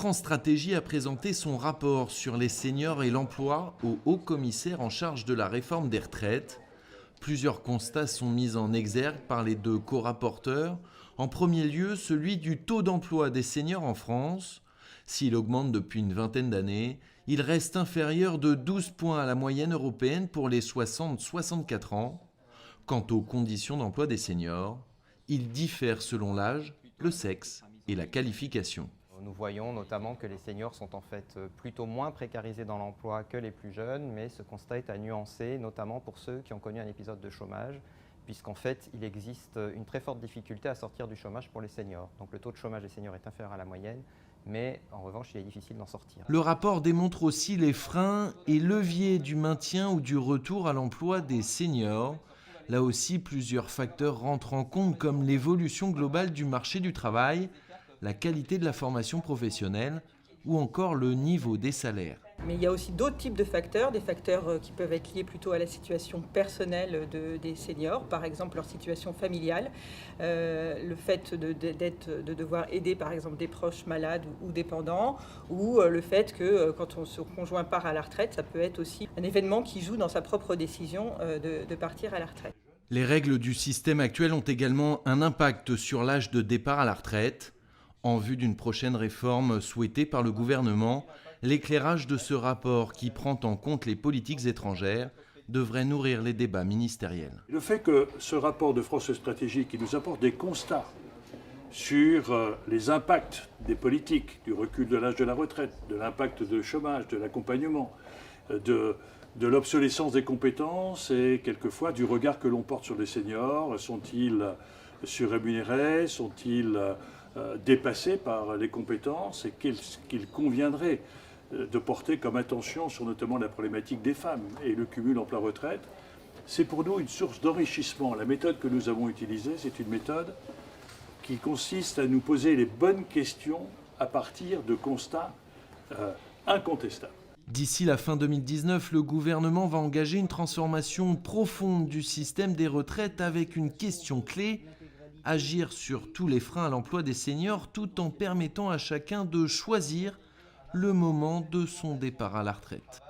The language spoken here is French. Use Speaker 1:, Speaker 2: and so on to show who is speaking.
Speaker 1: France Stratégie a présenté son rapport sur les seniors et l'emploi au haut-commissaire en charge de la réforme des retraites. Plusieurs constats sont mis en exergue par les deux co-rapporteurs. En premier lieu, celui du taux d'emploi des seniors en France. S'il augmente depuis une vingtaine d'années, il reste inférieur de 12 points à la moyenne européenne pour les 60-64 ans. Quant aux conditions d'emploi des seniors, ils diffèrent selon l'âge, le sexe et la qualification.
Speaker 2: Nous voyons notamment que les seniors sont en fait plutôt moins précarisés dans l'emploi que les plus jeunes, mais ce constat est à nuancer, notamment pour ceux qui ont connu un épisode de chômage, puisqu'en fait il existe une très forte difficulté à sortir du chômage pour les seniors. Donc le taux de chômage des seniors est inférieur à la moyenne, mais en revanche il est difficile d'en sortir.
Speaker 1: Le rapport démontre aussi les freins et leviers du maintien ou du retour à l'emploi des seniors. Là aussi, plusieurs facteurs rentrent en compte comme l'évolution globale du marché du travail, la qualité de la formation professionnelle ou encore le niveau des salaires.
Speaker 3: Mais il y a aussi d'autres types de facteurs, des facteurs qui peuvent être liés plutôt à la situation personnelle des seniors, par exemple leur situation familiale, le fait de devoir aider par exemple des proches malades ou dépendants, ou le fait que quand son conjoint part à la retraite, ça peut être aussi un événement qui joue dans sa propre décision de partir à la retraite.
Speaker 1: Les règles du système actuel ont également un impact sur l'âge de départ à la retraite. En vue d'une prochaine réforme souhaitée par le gouvernement, l'éclairage de ce rapport qui prend en compte les politiques étrangères devrait nourrir les débats ministériels.
Speaker 4: Le fait que ce rapport de France Stratégie qui nous apporte des constats sur les impacts des politiques, du recul de l'âge de la retraite, de l'impact de chômage, de l'accompagnement, de l'obsolescence des compétences et quelquefois du regard que l'on porte sur les seniors. Sont-ils surrémunérés? Sont-ils dépassés par les compétences? Et qu'est-ce qu'il conviendrait de porter comme attention sur notamment la problématique des femmes et le cumul emploi-retraite? C'est pour nous une source d'enrichissement. La méthode que nous avons utilisée, c'est une méthode qui consiste à nous poser les bonnes questions à partir de constats incontestables.
Speaker 1: D'ici la fin 2019, le gouvernement va engager une transformation profonde du système des retraites avec une question clé: agir sur tous les freins à l'emploi des seniors tout en permettant à chacun de choisir le moment de son départ à la retraite.